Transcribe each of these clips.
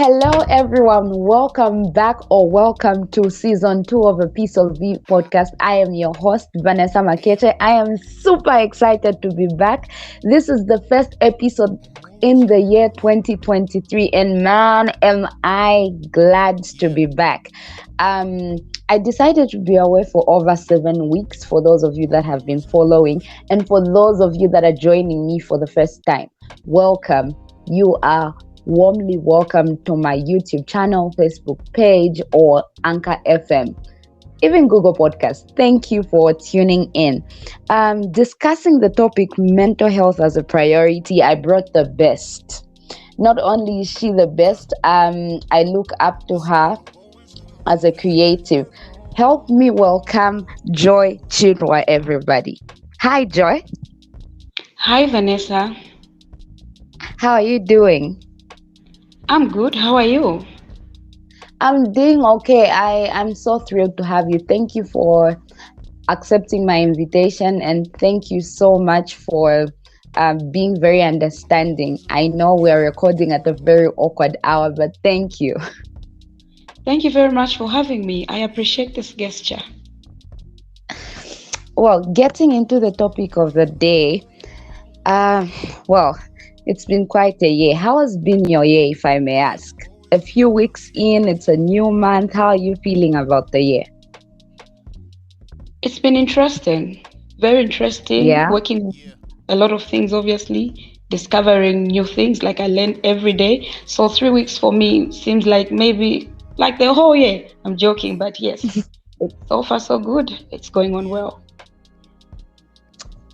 Hello, everyone. Welcome back or welcome to season 2 of a piece of Vee Podcast. I am your host, Vanessa Makete. I am super excited to be back. This is the first episode in the year 2023, and man, am I glad to be back. I decided to be away for over 7 weeks for those of you that have been following, and for those of you that are joining me for the first time, welcome. You are warmly welcome to my YouTube channel, Facebook page, or Anchor FM, even Google Podcast. Thank you for tuning in. Discussing the topic mental health as a priority, I brought the best. Not only is she the best, I look up to her as a creative. Help me welcome Joy Chidwa, everybody. Hi, Joy. Hi, Vanessa. How are you doing? I'm good. How are you? I'm doing okay. I'm so thrilled to have you. Thank you for accepting my invitation, and thank you so much for being very understanding. I know we are recording at a very awkward hour, but thank you. Thank you very much for having me. I appreciate this gesture. Well, getting into the topic of the day, it's been quite a year. How has been your year, if I may ask? A few weeks in, it's a new month. How are you feeling about the year? It's been interesting. Very interesting. Yeah. Working a lot of things, obviously. Discovering new things, like I learn every day. So 3 weeks for me seems like maybe like the whole year. I'm joking, but yes. So far, so good. It's going on well.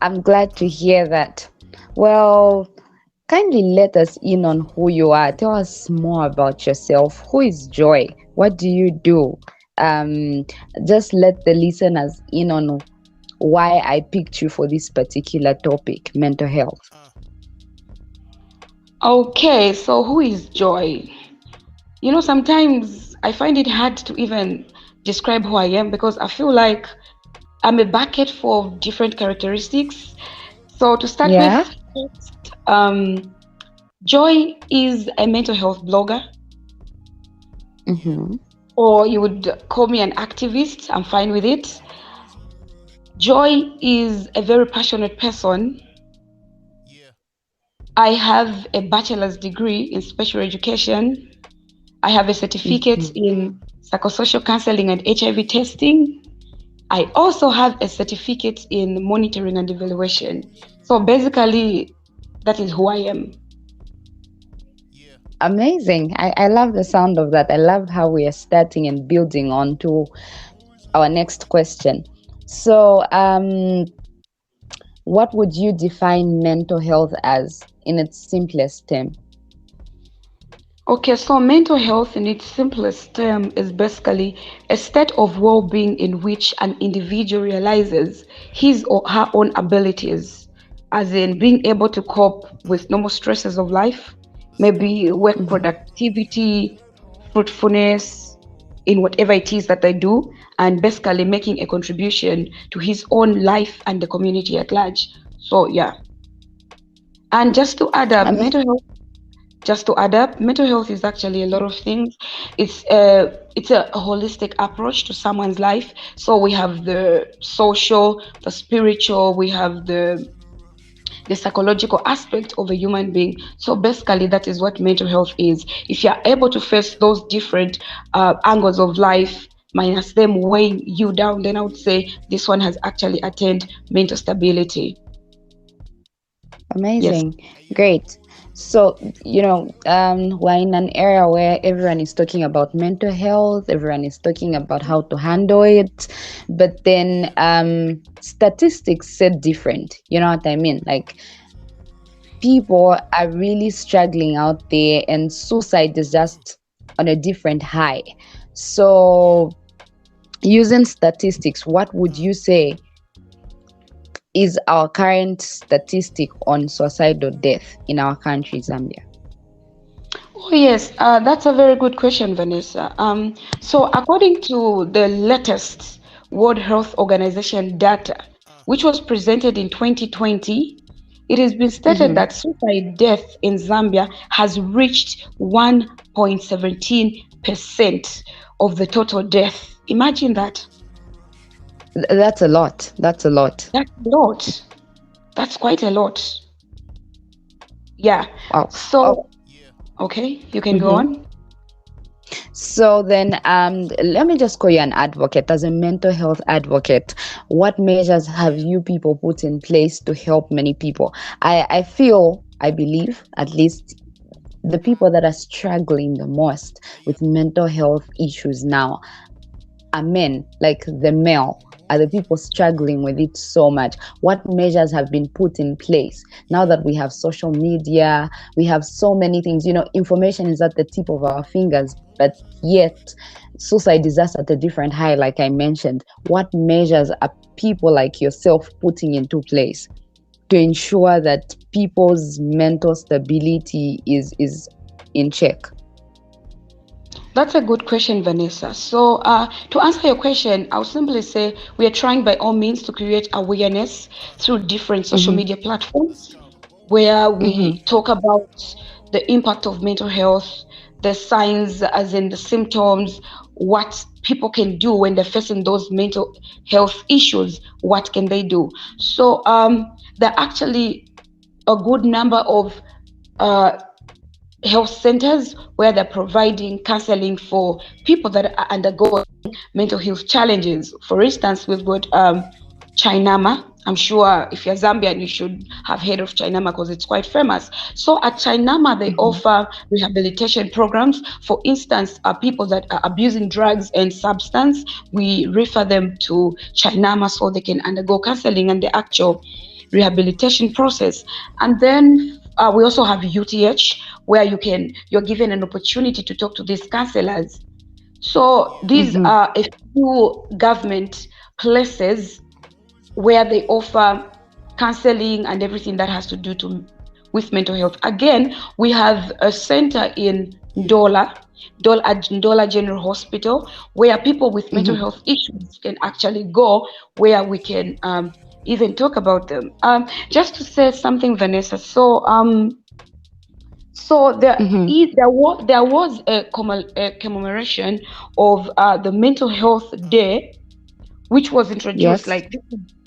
I'm glad to hear that. Well, kindly let us in on who you are. Tell us more about yourself. Who is Joy? What do you do? Just let the listeners in on why I picked you for this particular topic, mental health. Okay, so who is Joy? You know, sometimes I find it hard to even describe who I am because I feel like I'm a bucket for different characteristics. So to start with, Joy is a mental health blogger. Mm-hmm. Or you would call me an activist. I'm fine with it. Joy is a very passionate person. I have a bachelor's degree in special education. I have a certificate in psychosocial counseling and HIV testing. I also have a certificate in monitoring and evaluation. So basically, that is who I am. Amazing. I love the sound of that. I love how we are starting and building on to our next question. So, what would you define mental health as in its simplest term? Okay, so mental health in its simplest term is basically a state of well-being in which an individual realizes his or her own abilities, as in being able to cope with normal stresses of life, maybe work productivity, fruitfulness in whatever it is that they do, and basically making a contribution to his own life and the community at large. So yeah. And just to add up, mental health is actually a lot of things. It's a holistic approach to someone's life. So we have the social, the spiritual, we have the psychological aspect of a human being. So basically, that is what mental health is. If you're able to face those different angles of life, minus them weighing you down, then I would say this one has actually attained mental stability. Amazing. Yes. Great. So, we're in an era where everyone is talking about mental health, everyone is talking about how to handle it, but then statistics said different. You know what I mean? Like, people are really struggling out there, and suicide is just on a different high. So, using statistics, what would you say is our current statistic on suicidal death in our country, Zambia? Oh yes, that's a very good question, Vanessa. So according to the latest World Health Organization data, which was presented in 2020, it has been stated that suicide death in Zambia has reached 1.17% of the total death. Imagine that. That's a lot. That's a lot. That's a lot. That's quite a lot. Yeah. Wow. So, okay, you can go on. So then, let me just call you an advocate. As a mental health advocate, what measures have you people put in place to help many people? I believe, at least, the people that are struggling the most with mental health issues now are men, like the male are the people struggling with it so much. What measures have been put in place now that we have social media, we have so many things, information is at the tip of our fingers, but yet suicide is just at a different high, like I mentioned. What measures are people like yourself putting into place to ensure that people's mental stability is in check? That's a good question, Vanessa. So, to answer your question, I'll simply say we are trying by all means to create awareness through different social media platforms where we talk about the impact of mental health, the signs, as in the symptoms, what people can do when they're facing those mental health issues, what can they do? So, there are actually a good number of health centers where they're providing counseling for people that are undergoing mental health challenges. For instance, we've got Chinama. I'm sure if you're Zambian, you should have heard of Chinama because it's quite famous. So at Chinama, they offer rehabilitation programs. For instance, people that are abusing drugs and substance, we refer them to Chinama so they can undergo counseling and the actual rehabilitation process. And then we also have UTH, where you're given an opportunity to talk to these counselors. So these are a few government places where they offer counseling and everything that has to do with mental health. Again, we have a center in Ndola General Hospital, where people with mental health issues can actually go, where we can even talk about them. Just to say something, Vanessa. So there was a commemoration of the Mental Health Day, which was introduced. Like,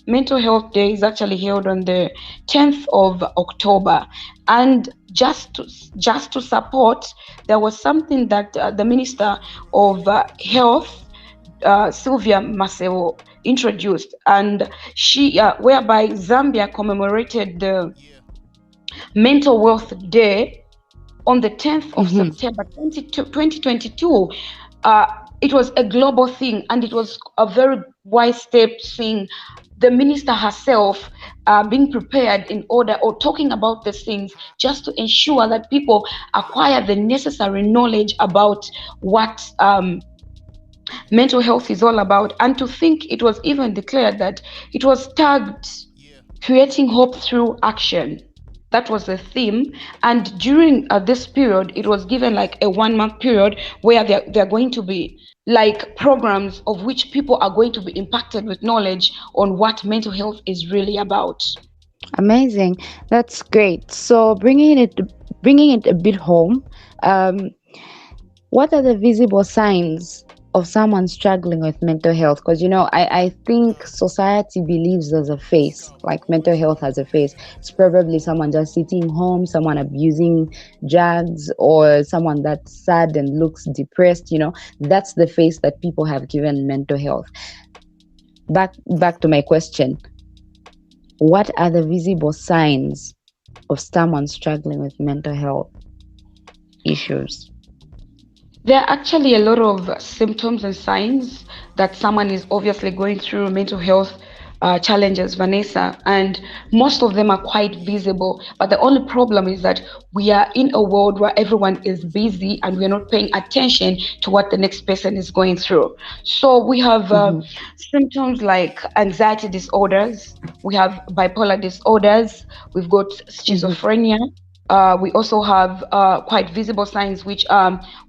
Mental Health Day is actually held on the 10th of October, and just to support, there was something that the Minister of Health, Sylvia Maseo, introduced, and she whereby Zambia commemorated the Mental Health Day on the 10th of September 2022. It was a global thing, and it was a very wise step, seeing the minister herself being prepared in order, or talking about these things, just to ensure that people acquire the necessary knowledge about what mental health is all about. And to think it was even declared that it was tagged creating hope through action. That was the theme. And during this period, it was given like a 1-month period where they're going to be like programs of which people are going to be impacted with knowledge on what mental health is really about. Amazing. That's great. So bringing it a bit home, what are the visible signs of someone struggling with mental health? Because I think society believes there's a face, like mental health has a face. It's probably someone just sitting home, someone abusing drugs, or someone that's sad and looks depressed. That's the face that people have given mental health. Back to my question. What are the visible signs of someone struggling with mental health issues? There are actually a lot of symptoms and signs that someone is obviously going through mental health challenges, Vanessa, and most of them are quite visible. But the only problem is that we are in a world where everyone is busy and we're not paying attention to what the next person is going through. So we have symptoms like anxiety disorders, we have bipolar disorders, we've got schizophrenia. We also have quite visible signs, which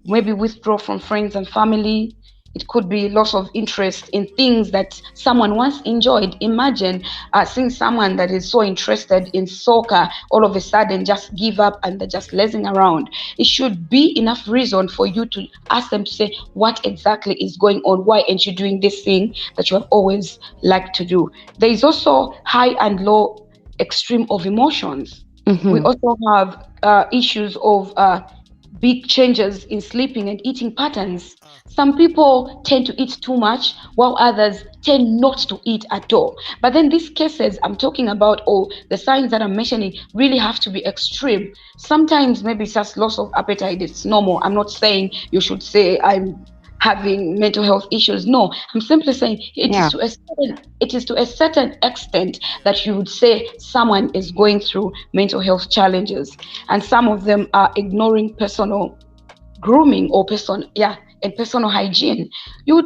maybe withdraw from friends and family, It could be loss of interest in things that someone once enjoyed. Imagine seeing someone that is so interested in soccer all of a sudden just give up and they're just lazing around. It should be enough reason for you to ask them to say what exactly is going on. Why aren't you doing this thing that you have always liked to do? There is also high and low extreme of emotions. We Mm-hmm. also have issues of big changes in sleeping and eating patterns. Some people tend to eat too much, while others tend not to eat at all. But then these cases I'm talking about, or the signs that I'm mentioning, really have to be extreme. Sometimes maybe it's just loss of appetite, it's normal. I'm not saying you should say I'm having mental health issues. No, I'm simply saying Yeah. it is to a certain extent that you would say someone is going through mental health challenges, and some of them are ignoring personal grooming or and personal hygiene. You would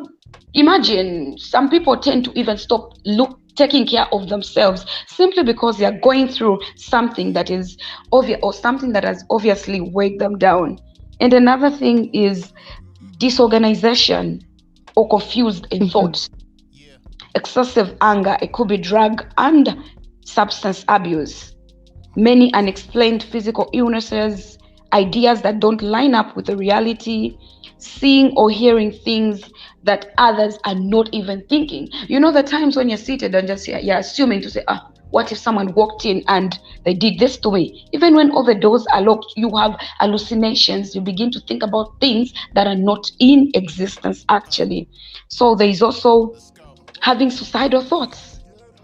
imagine some people tend to even stop look taking care of themselves simply because they are going through something that is obvious, or something that has obviously weighed them down. And another thing is disorganization or confused in Mm-hmm. thoughts, excessive anger. It could be drug and substance abuse, many unexplained physical illnesses, ideas that don't line up with the reality, seeing or hearing things that others are not even thinking. You know, the times when you're seated and just you're assuming to say, what if someone walked in and they did this to me? Even when all the doors are locked, you have hallucinations. You begin to think about things that are not in existence actually. So there is also having suicidal thoughts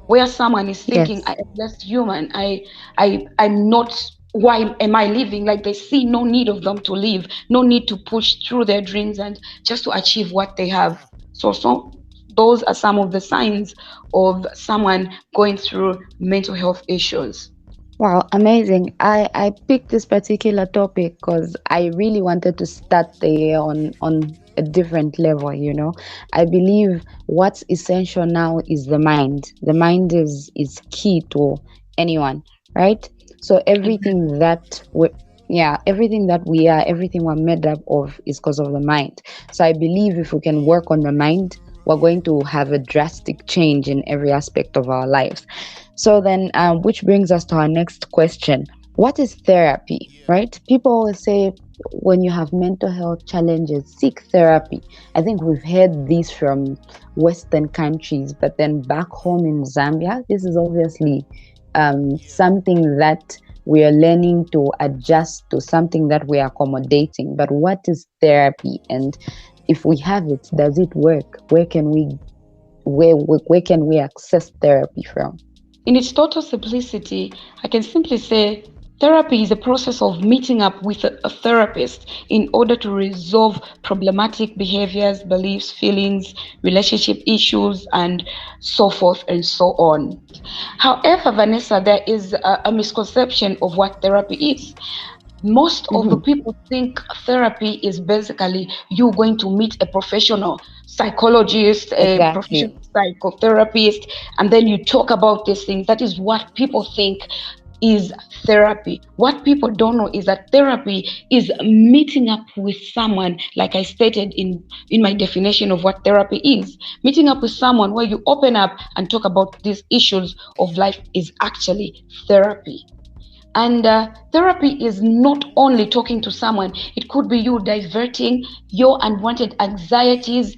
where someone is thinking, I Yes. am less human, I'm not, why am I living? Like they see no need of them to live, no need to push through their dreams and just to achieve what they have. So those are some of the signs of someone going through mental health issues. Wow, amazing. I picked this particular topic because I really wanted to start the year on a different level, you know. I believe what's essential now is the mind. The mind is key to anyone, right? So everything that we yeah, everything that we are, everything we're made up of is because of the mind. So I believe if we can work on the mind, we're going to have a drastic change in every aspect of our lives. So then, which brings us to our next question. What is therapy, right? People always say when you have mental health challenges, seek therapy. I think we've heard this from Western countries, but then back home in Zambia, this is obviously something that we are learning to adjust to, something that we are accommodating. But what is therapy? And if we have it, does it work? Where can we access therapy from? In its total simplicity, I can simply say therapy is a process of meeting up with a therapist in order to resolve problematic behaviors, beliefs, feelings, relationship issues, and so forth and so on. However, Vanessa, there is a misconception of what therapy is. Most of the Mm-hmm. people think therapy is basically you going to meet a professional psychologist, a Exactly. professional psychotherapist, and then you talk about these things. That is what people think is therapy. What people don't know is that therapy is meeting up with someone, like I stated in my definition of what therapy is. Meeting up with someone where you open up and talk about these issues of life is actually therapy. And therapy is not only talking to someone, it could be you diverting your unwanted anxieties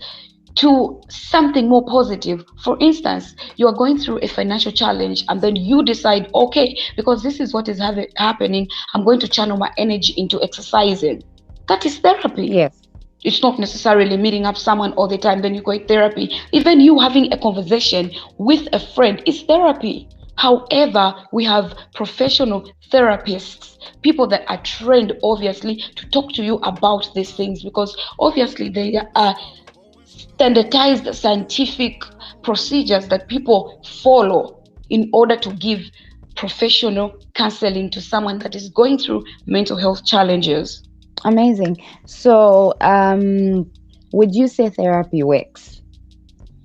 to something more positive. For instance, you are going through a financial challenge and then you decide, okay, because this is what is happening, I'm going to channel my energy into exercising. That is therapy. Yes. It's not necessarily meeting up someone all the time, then you go to therapy. Even you having a conversation with a friend is therapy. However, we have professional therapists, people that are trained, obviously, to talk to you about these things because obviously they are standardized scientific procedures that people follow in order to give professional counseling to someone that is going through mental health challenges. Amazing. So, would you say therapy works?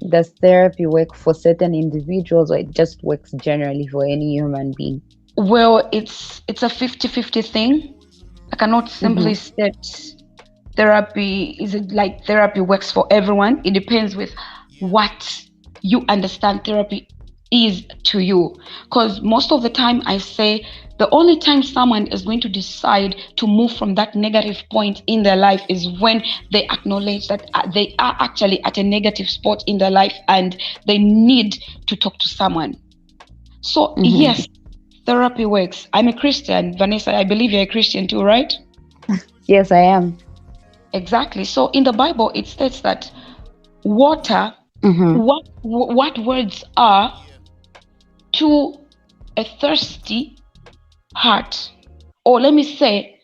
Does therapy work for certain individuals, or it just works generally for any human being? Well, it's a 50-50 thing. I cannot simply Mm-hmm. state therapy, is it like therapy works for everyone? It depends with what you understand therapy is to you. Because most of the time I say the only time someone is going to decide to move from that negative point in their life is when they acknowledge that they are actually at a negative spot in their life and they need to talk to someone. So Mm-hmm. yes, therapy works. I'm a Christian, Vanessa. I believe you're a Christian too, right? Yes, I am. Exactly. So in the Bible, it states that water, Mm-hmm. what words are to a thirsty heart, or let me say,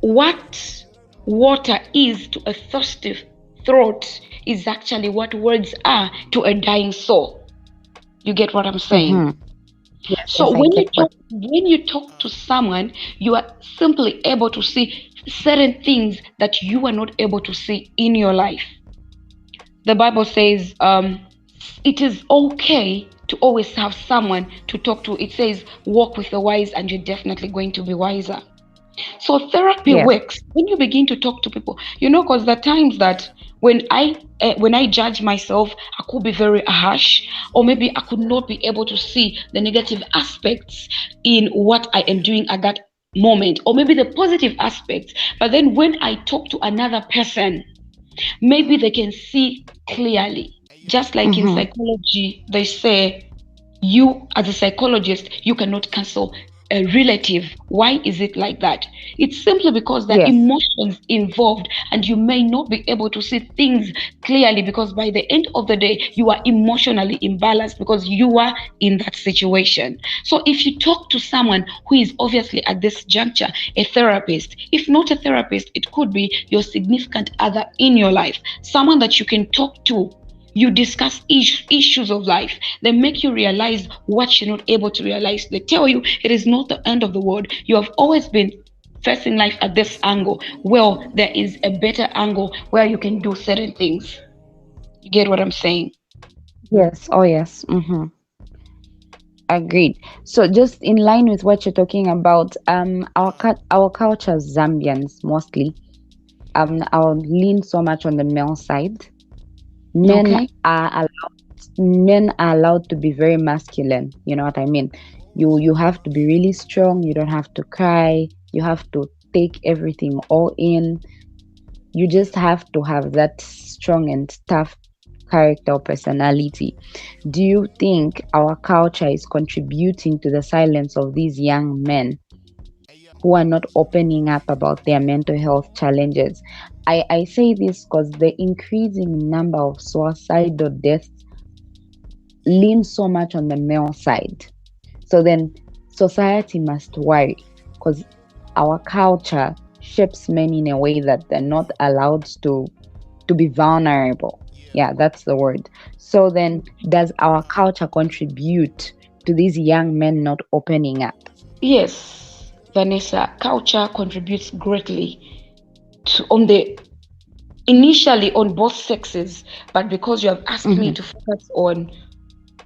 what water is to a thirsty throat is actually what words are to a dying soul. You get what I'm saying? Mm-hmm. Yes, So yes, I get what. when you talk to someone, you are simply able to see certain things that you are not able to see in your life. The Bible says it is okay to always have someone to talk to. It says walk with the wise and you're definitely going to be wiser. So therapy Yes. works when you begin to talk to people. You know, because the times that when I judge myself, I could be very harsh, or maybe I could not be able to see the negative aspects in what I am doing at that moment, or maybe the positive aspects. But then when I talk to another person, maybe they can see clearly. Just like in Mm-hmm. psychology, they say you as a psychologist you cannot cancel a relative. Why is it like that? It's simply because there are Yes. emotions involved and you may not be able to see things clearly because by the end of the day you are emotionally imbalanced because you are in that situation. So if you talk to someone who is obviously at this juncture a therapist, if not a therapist, it could be your significant other in your life, someone that you can talk to, you discuss issues of life. They make you realize what you're not able to realize. They tell you it is not the end of the world. You have always been facing life at this angle. Well, there is a better angle where you can do certain things. You get what I'm saying? Yes. Oh, yes. Mm-hmm. Agreed. So, just in line with what you're talking about, our culture, Zambians mostly, I'll lean so much on the male side. Men Okay. are men are allowed to be very masculine. You know what I mean? You have to be really strong. You don't have to cry. You have to take everything all in. You just have to have that strong and tough character or personality. Do you think our culture is contributing to the silence of these young men who are not opening up about their mental health challenges? I say this because the increasing number of suicidal deaths leans so much on the male side. So then society must worry because our culture shapes men in a way that they're not allowed to be vulnerable. Yeah, that's the word. So then does our culture contribute to these young men not opening up? Yes, Vanessa, culture contributes greatly to on the initially on both sexes, but because you have asked me Mm-hmm. to focus on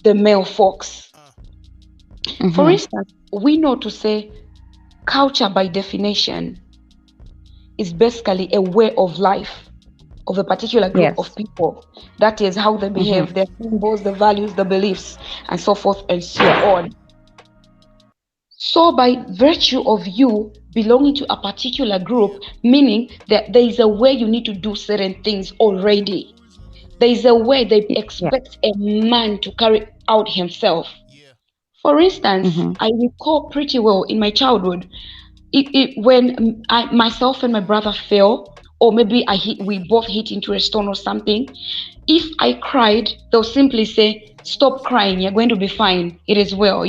the male folks. For Mm-hmm. instance, we know to say culture by definition is basically a way of life of a particular group of Yes. people. That is how they Mm-hmm. behave, their symbols, the values, the beliefs, and so forth and so Yes. on. So, by virtue of you belonging to a particular group, meaning that there is a way you need to do certain things already. There is a way they Yeah. expect a man to carry out himself. For instance, Mm-hmm. I recall pretty well in my childhood, when myself and my brother fell, or maybe we both hit into a stone or something. If I cried, they'll simply say, "Stop crying. You're going to be fine. It is well."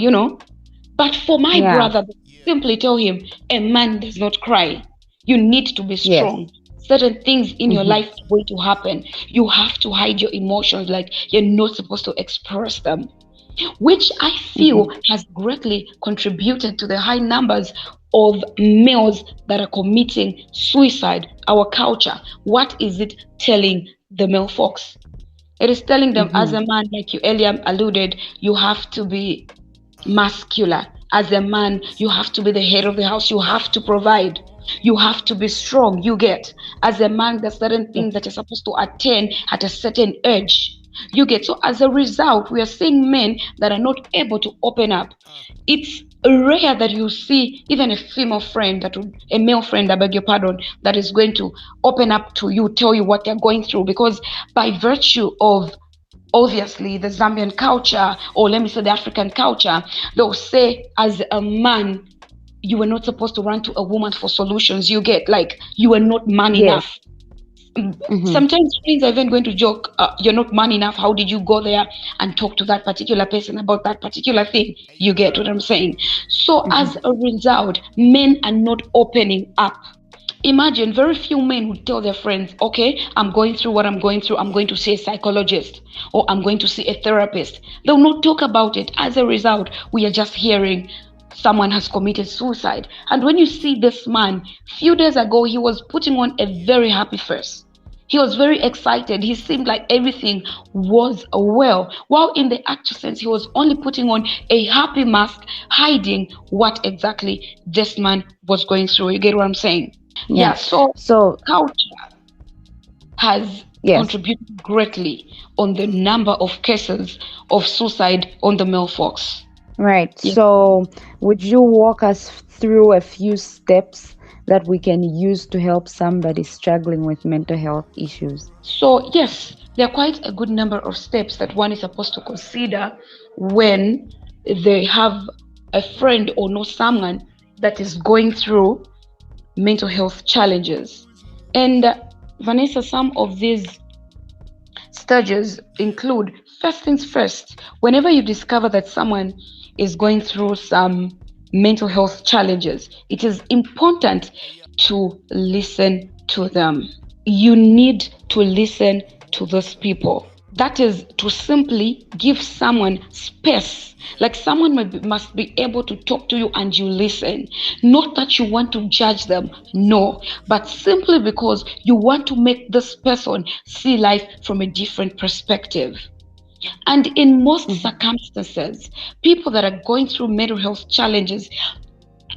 But for my Yeah. brother, simply tell him, "A man does not cry. You need to be Yes. strong. Certain things in your Mm-hmm. life are going to happen. You have to hide your emotions, like you're not supposed to express them," which I feel Mm-hmm. has greatly contributed to the high numbers of males that are committing suicide. Our culture, what is it telling the male folks? It is telling them, as Mm-hmm. a man, like you earlier alluded, you have to be muscular. As a man, you have to be the head of the house, you have to provide. You have to be strong. You get, as a man, there's certain things Yes. that you're supposed to attain at a certain age. You get, so as a result, we are seeing men that are not able to open up. It's rare that you see even a female friend that would, a male friend, I beg your pardon, that is going to open up to you, tell you what they're going through, because by virtue of obviously the Zambian culture, or let me say the African culture, they'll say as a man, you were not supposed to run to a woman for solutions. You get, like, you were not man Yes. enough. Mm-hmm. Sometimes friends are even going to joke, you're not man enough. How did you go there and talk to that particular person about that particular thing? You get what I'm saying? So as Mm-hmm. a result, men are not opening up. Imagine very few men would tell their friends, okay, I'm going through what I'm going through. I'm going to see a psychologist or I'm going to see a therapist. They'll not talk about it. As a result, we are just hearing someone has committed suicide. And when you see this man, few days ago, he was putting on a very happy face. He was very excited. He seemed like everything was well. While in the actual sense, he was only putting on a happy mask, hiding what exactly this man was going through. You get what I'm saying? Yeah. Yeah, so So culture has yes. contributed greatly on the number of cases of suicide on the male folks. Right. Yeah. So would you walk us through a few steps that we can use to help somebody struggling with mental health issues? So, yes, there are quite a good number of steps that one is supposed to consider when they have a friend or know someone that is going through mental health challenges. And Vanessa, some of these stages include, first things first, whenever you discover that someone is going through some mental health challenges, it is important to listen to them. You need to listen to those people. That is to simply give someone space. Like someone must be able to talk to you and you listen. Not that you want to judge them, no, but simply because you want to make this person see life from a different perspective. And in most Mm-hmm. circumstances, people that are going through mental health challenges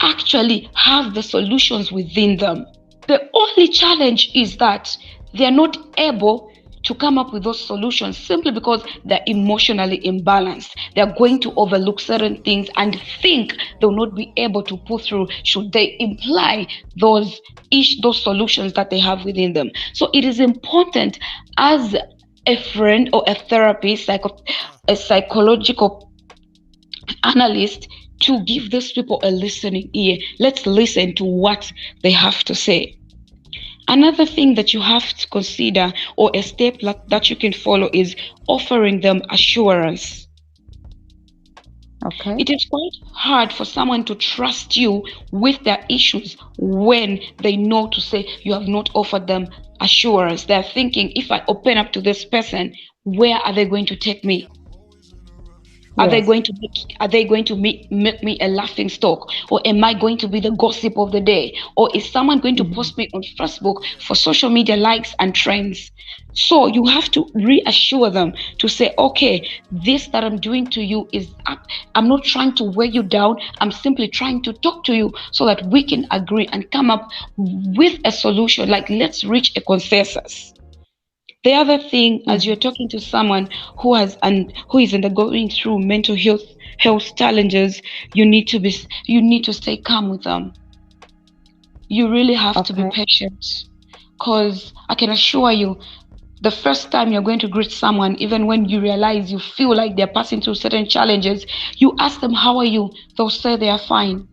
actually have the solutions within them. The only challenge is that they're not able to come up with those solutions simply because they're emotionally imbalanced. They're going to overlook certain things and think they'll not be able to pull through should they imply those solutions that they have within them. So it is important as a friend or a therapist, a psychological analyst, to give these people a listening ear. Let's listen to what they have to say. Another thing that you have to consider, or a step that you can follow, is offering them assurance. Okay. It is quite hard for someone to trust you with their issues when they know to say you have not offered them assurance. They're thinking, if I open up to this person, where are they going to take me? Yes. Are they going to make me a laughing stock, or am I going to be the gossip of the day, or is someone going to Mm-hmm. post me on Facebook for social media likes and trends? So you have to reassure them to say, okay, this that I'm doing to you is up. I'm not trying to weigh you down. I'm simply trying to talk to you so that we can agree and come up with a solution. Like, let's reach a consensus. The other thing, as you're Mm-hmm. talking to someone who is undergoing through mental health challenges, you need to stay calm with them. You really have to be Okay. patient, because I can assure you, the first time you're going to greet someone, even when you realize you feel like they're passing through certain challenges, you ask them, "How are you?" They'll say they are fine.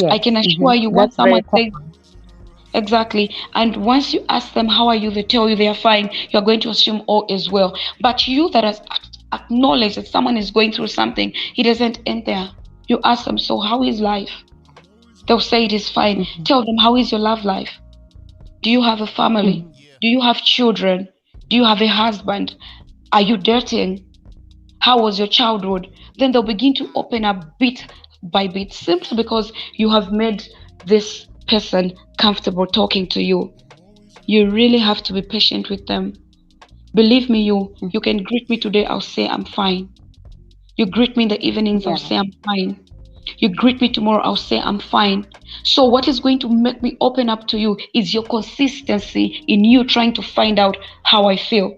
I Yes. can Mm-hmm. assure you, once That's very someone says common. exactly. And once you ask them, how are you, they tell you they are fine, you're going to assume all is well. But you that has acknowledged that someone is going through something, it doesn't end there. You ask them, so how is life? They'll say it is fine. Mm-hmm. Tell them, how is your love life? Do you have a family? Mm-hmm. Do you have children? Do you have a husband? Are you dating? How was your childhood? Then they'll begin to open up bit by bit, simply because you have made this person comfortable talking to you. You really have to be patient with them. Believe me, you can greet me today, I'll say I'm fine. You greet me in the evenings, I'll Yeah. say I'm fine. You greet me tomorrow, I'll say I'm fine. So what is going to make me open up to you is your consistency in you trying to find out how I feel.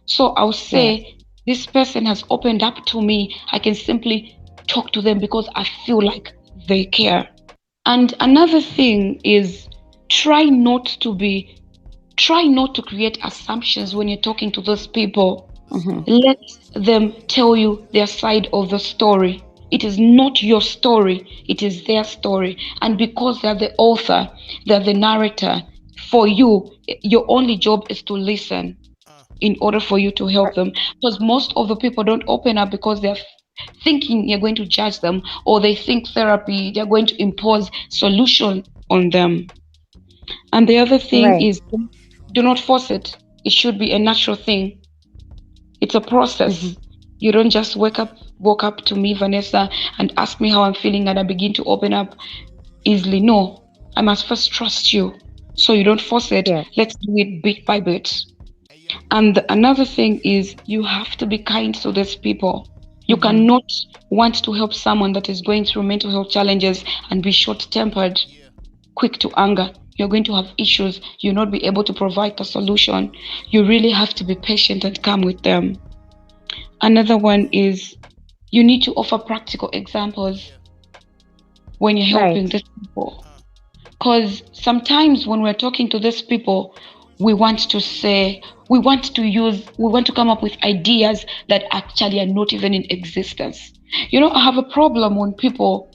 So I'll Yes. say, this person has opened up to me. I can simply talk to them because I feel like they care. And another thing is, try not to be try not to create assumptions when you're talking to those people. Mm-hmm. Let them tell you their side of the story. It is not your story, it is their story. And because they're the author, they're the narrator, for you, your only job is to listen in order for you to help Right. them. Because most of the people don't open up because they're thinking you're going to judge them, or they think therapy, they're going to impose solution on them. And the other thing Right. is, do not force it. It should be a natural thing. It's a Mm-hmm. process. You don't just walk up to me, Vanessa, and ask me how I'm feeling and I begin to open up easily. No, I must first trust you. So you don't force it. Yes. Let's do it bit by bit. And another thing is, you have to be kind to these people. You Mm-hmm. cannot want to help someone that is going through mental health challenges and be short tempered, quick to anger. You're going to have issues. You'll not be able to provide the solution. You really have to be patient and calm with them. Another one is, you need to offer practical examples when you're helping Right. these people. Because sometimes when we're talking to these people, we want to say, we want to come up with ideas that actually are not even in existence. I have a problem when people,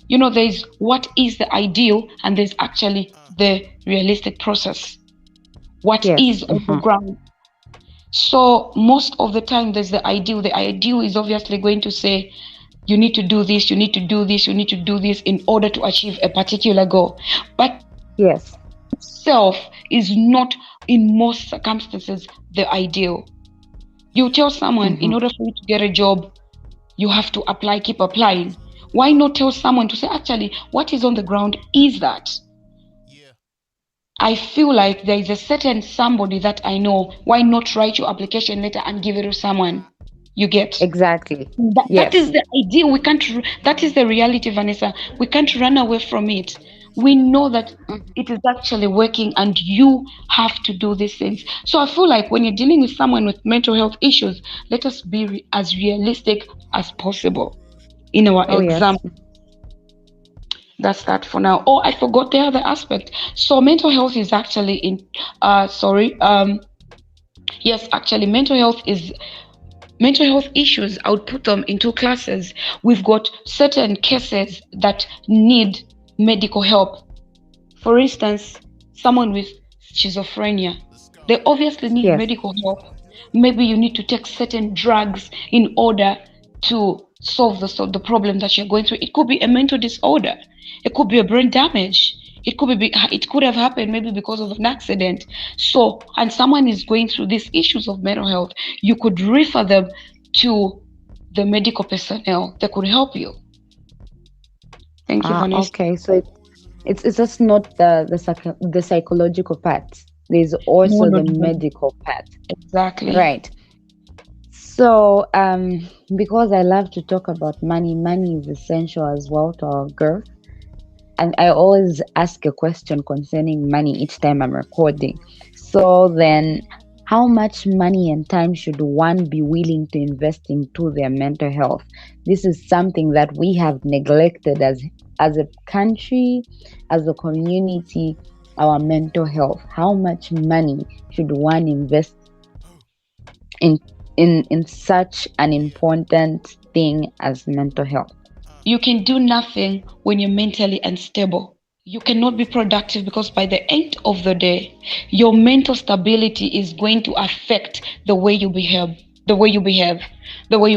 there's what is the ideal and there's actually the realistic process. What Yes. is on the Mm-hmm. ground? So most of the time, there's the ideal. The ideal is obviously going to say, you need to do this, you need to do this, you need to do this in order to achieve a particular goal. But Yes. itself is not, in most circumstances, the ideal. You tell someone, Mm-hmm. in order for you to get a job, you have to apply, keep applying. Why not tell someone to say, actually, what is on the ground is that I feel like there is a certain somebody that I know. Why not write your application letter and give it to someone? You get? Exactly. That is Yes. the idea. We can't, that is the reality, Vanessa. We can't run away from it. We know that Mhm. it is actually working and you have to do these things. So I feel like when you're dealing with someone with mental health issues, let us be as realistic as possible in our Oh, yes. exam. That's that for now. Oh, I forgot the other aspect. So mental health is actually in, sorry, yes, actually mental health issues, I would put them in two classes. We've got certain cases that need medical help. For instance, someone with schizophrenia, they obviously need Yes. medical help. Maybe you need to take certain drugs in order to solve the problem that you're going through. It could be a mental disorder. It could be a brain damage. It could have happened maybe because of an accident. So, and someone is going through these issues of mental health, you could refer them to the medical personnel that could help you. Thank you, Ah, Vanessa. okay. So it's just not the psychological part. There's No, also no, the no, no. medical part. Exactly. Right. So because I love to talk about money, money is essential as well to our growth. And I always ask a question concerning money each time I'm recording. So then, how much money and time should one be willing to invest into their mental health? This is something that we have neglected as a country, as a community, our mental health. How much money should one invest in in such an important thing as mental health? You can do nothing when you're mentally unstable. You cannot be productive because by the end of the day, your mental stability is going to affect the way you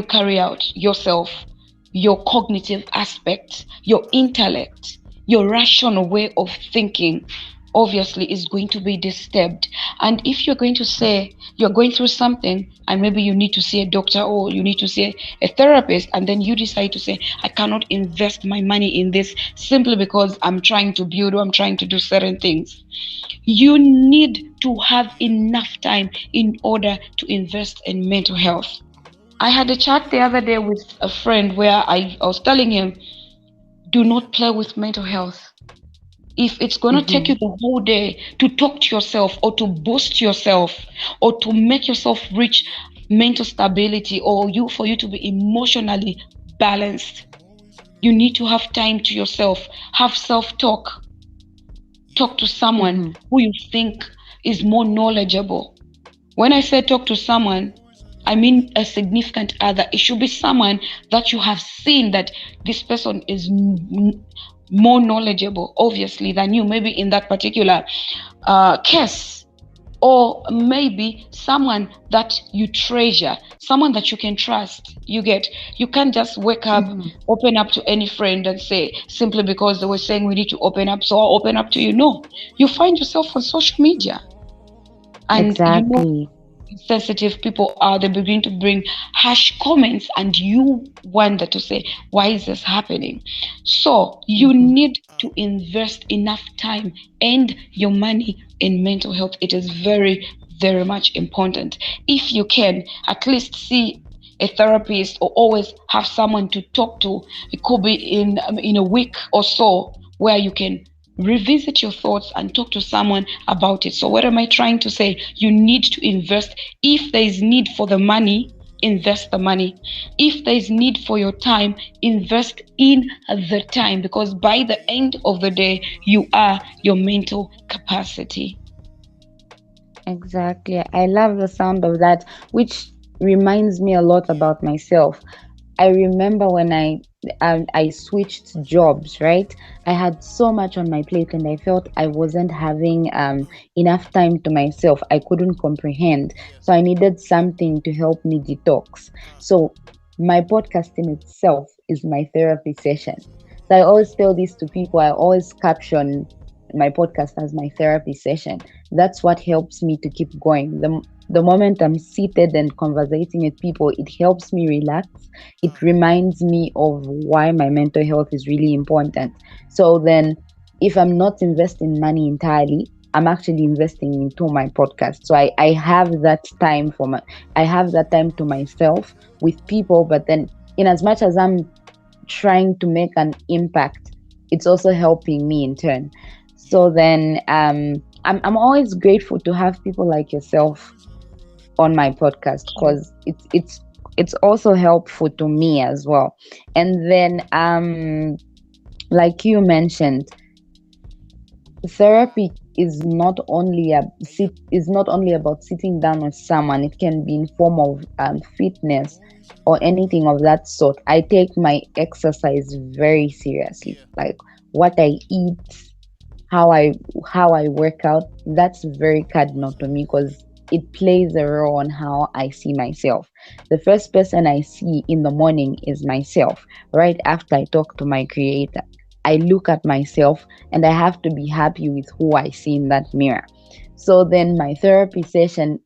carry out yourself, your cognitive aspect, your intellect, your rational way of thinking obviously is going to be disturbed. And if you're going to say you're going through something and maybe you need to see a doctor or you need to see a therapist, and then you decide to say, I cannot invest my money in this simply because I'm trying to build or I'm trying to do certain things, you need to have enough time in order to invest in mental health. I had a chat the other day with a friend where I was telling him, do not play with mental health. If it's going to take you the whole day to talk to yourself or to boost yourself or to make yourself reach mental stability or for you to be emotionally balanced, you need to have time to yourself, have self-talk, talk to someone who you think is more knowledgeable. When I say talk to someone, I mean a significant other. It should be someone that you have seen that this person is more knowledgeable, obviously, than you, maybe in that particular case. Or maybe someone that you treasure, someone that you can trust. You can't just wake up, open up to any friend and say, simply because they were saying we need to open up, so I'll open up to you. No, you find yourself on social media. And exactly. Sensitive people are, they begin to bring harsh comments and you wonder to say, why is this happening? So you need to invest enough time and your money in mental health. It is very, very much important. If you can at least see a therapist or always have someone to talk to, it could be in a week or so, where you can revisit your thoughts and talk to someone about it. So what am I trying to say? You need to invest. If there is need for the money, invest the money. If there is need for your time, invest in the time, because by the end of the day, you are your mental capacity. Exactly. I love the sound of that, which reminds me a lot about myself. I remember when I switched jobs, right? I had so much on my plate and I felt I wasn't having enough time to myself. I couldn't comprehend. So I needed something to help me detox. So my podcast in itself is my therapy session. So I always tell this to people. I always caption my podcast as my therapy session. That's what helps me to keep going. The moment I'm seated and conversating with people, it helps me relax. It reminds me of why my mental health is really important. So then, if I'm not investing money entirely, I'm actually investing into my podcast. So I have that time I have that time to myself with people. But then, in as much as I'm trying to make an impact, it's also helping me in turn. So then, I'm always grateful to have people like yourself on my podcast, because it's also helpful to me as well. And then like you mentioned, therapy is not only about sitting down with someone. It can be in form of fitness or anything of that sort. I take my exercise very seriously, like what I eat, how I work out. That's very cardinal to me, because it plays a role on how I see myself. The first person I see in the morning is myself. Right after I talk to my creator, I look at myself and I have to be happy with who I see in that mirror. So then my therapy session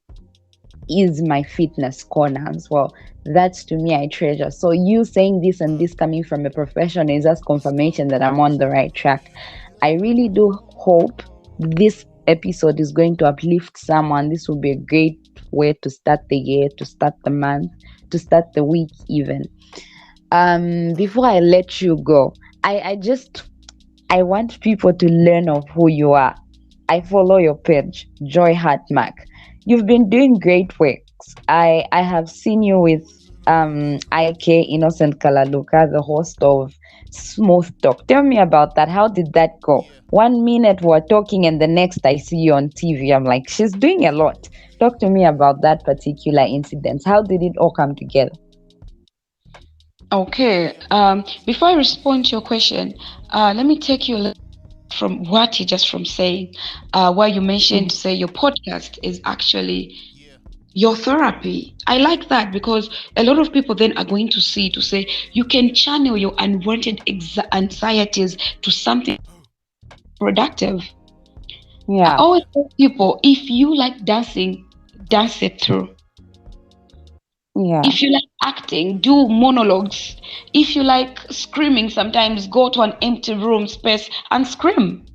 is my fitness corner as well. That's, to me, I treasure. So you saying this and this coming from a professional is just confirmation that I'm on the right track. I really do hope this episode is going to uplift someone. This will be a great way to start the year, to start the month, to start the week even. Before I let you go, I want people to learn of who you are. I follow your page, Joy Hartmark. You've been doing great works. I have seen you with IK Innocent Kalaluka, the host of Smooth Talk. Tell me about that. How did that go? 1 minute we're talking and the next I see you on TV. I'm like, she's doing a lot. Talk to me about that particular incident. How did it all come together? Okay. Before I respond to your question, let me take you a little from what you just from saying, where you mentioned to say your podcast is actually your therapy. I like that, because a lot of people then are going to say you can channel your unwanted anxieties to something productive. Yeah. I always tell people, if you like dancing, dance it through. Yeah. If you like acting, do monologues. If you like screaming, sometimes go to an empty room space and scream.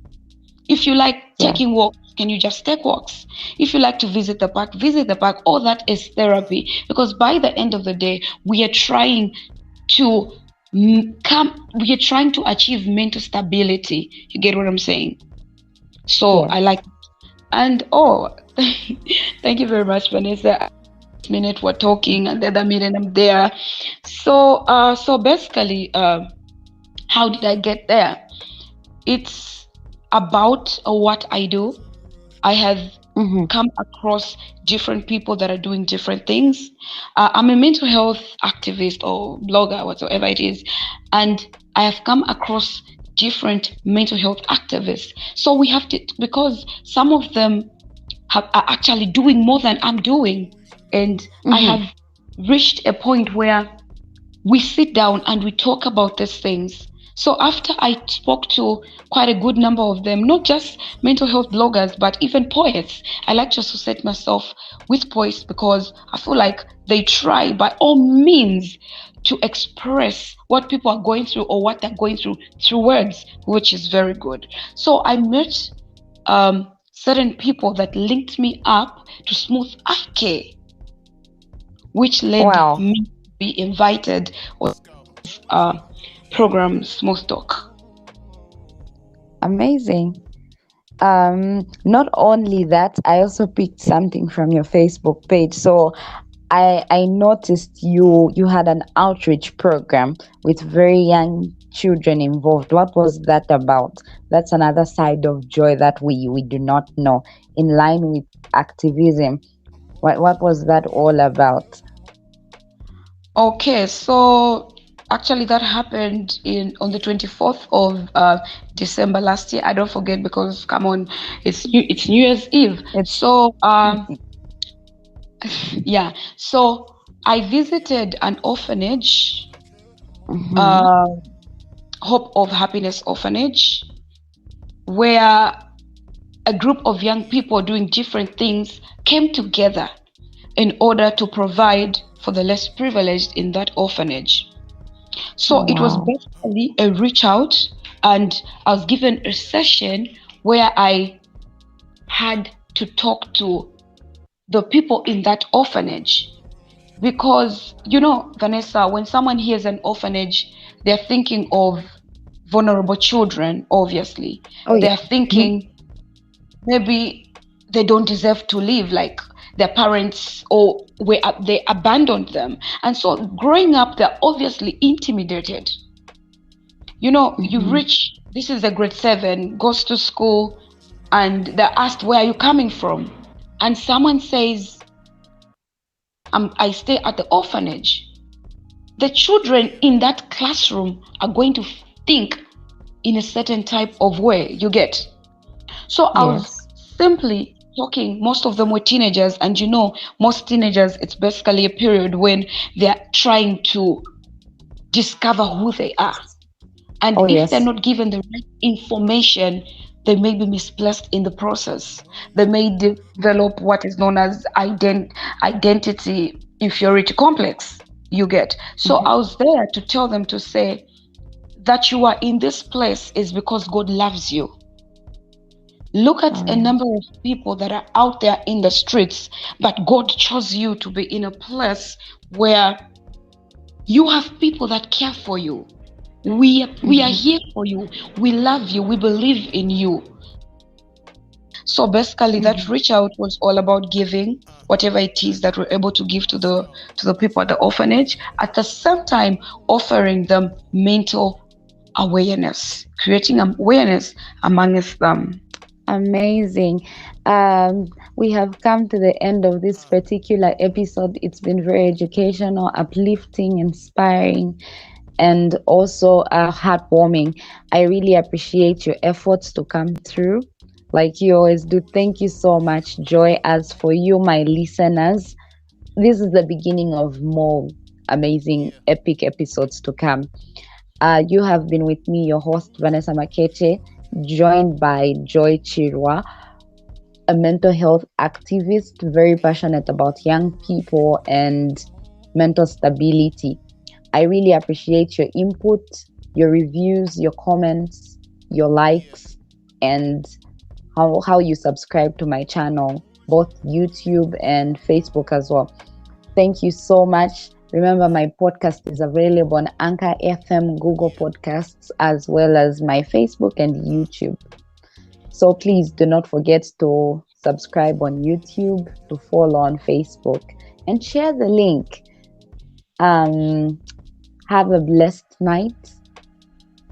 If you like taking walks, can you just take walks? If you like to visit the park, visit the park. All that is therapy, because by the end of the day, we are trying to we're trying to achieve mental stability. You get what I'm saying? So I Yes. like, and thank you very much, Vanessa. This minute we're talking, and the other minute I'm there. So basically, how did I get there? It's about what I do. I have Mm-hmm. come across different people that are doing different things. I'm a mental health activist or blogger, whatsoever it is, and I have come across different mental health activists. So we have to, because some of them are actually doing more than I'm doing, and I Mm-hmm. have reached a point where we sit down and we talk about these things. So after I spoke to quite a good number of them, not just mental health bloggers, but even poets, I like to associate myself with poets because I feel like they try by all means to express what people are going through or what they're going through words, which is very good. So I met certain people that linked me up to Smooth IK, which led Wow. me to be invited on uh, program Small Talk. Amazing. Not only that, I also picked something from your Facebook page. So I noticed you had an outreach program with very young children involved. What was that about? That's another side of joy that we do not know. In line with activism, what was that all about? Okay, so actually that happened in on the 24th of December last year. I don't forget because come on, it's New Year's Eve. It's So yeah, so I visited an orphanage, mm-hmm. uh, Hope of Happiness Orphanage, where a group of young people doing different things came together in order to provide for the less privileged in that orphanage. So it was Wow. basically a reach out, and I was given a session where I had to talk to the people in that orphanage. Because, Vanessa, when someone hears an orphanage, they're thinking of vulnerable children, obviously. Oh yeah. They're thinking maybe they don't deserve to live, like their parents or where they abandoned them, and so growing up they're obviously intimidated. You Mm-hmm. reach, this is a grade 7, goes to school, and they're asked, where are you coming from? And someone says, I stay at the orphanage. The children in that classroom are going to think in a certain type of way, you get. So I was Yes. simply talking, most of them were teenagers, and most teenagers, it's basically a period when they're trying to discover who they are. And Oh if they're yes. not given the right information, they may be misplaced in the process. They may develop what is known as identity inferiority complex, you get. So Mm-hmm. I was there to tell them, to say that you are in this place is because God loves you. Look at All a right. number of people that are out there in the streets, but God chose you to be in a place where you have people that care for you. We are Mm-hmm. here for you. We love you. We believe in you. So basically, that Mm-hmm. reach out was all about giving whatever it is that we're able to give to the people at the orphanage. At the same time, offering them mental awareness, creating awareness amongst them. Amazing. We have come to the end of this particular episode. It's been very educational, uplifting, inspiring, and also heartwarming. I really appreciate your efforts to come through, like you always do. Thank you so much, Joy. As for you, my listeners, this is the beginning of more amazing, epic episodes to come. You have been with me, your host, Vanessa Makete, joined by Joy Chirwa, a mental health activist, very passionate about young people and mental stability. I really appreciate your input, your reviews, your comments, your likes, and how you subscribe to my channel, both YouTube and Facebook as well. Thank you so much. Remember, my podcast is available on Anchor FM, Google Podcasts, as well as my Facebook and YouTube. So please do not forget to subscribe on YouTube, to follow on Facebook, and share the link. Have a blessed night.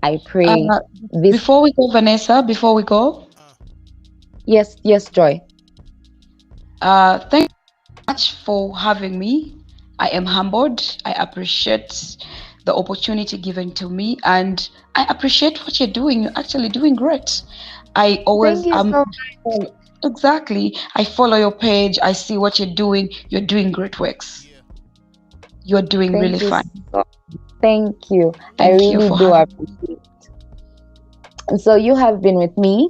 I pray this. Before we go, Vanessa, before we go, Yes, Joy. thank you so much for having me. I am humbled. I appreciate the opportunity given to me, and I appreciate what you're doing. You're actually doing great. I always Thank you so much. Exactly. I follow your page. I see what you're doing. You're doing great works. You're doing Thank really you fine. Thank you. I Thank you really for do having me. appreciate. So you have been with me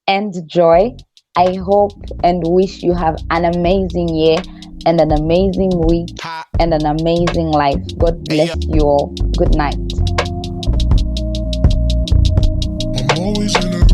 and Joy. I hope and wish you have an amazing year and an amazing week and an amazing life. God bless you all. Good night. I'm always in a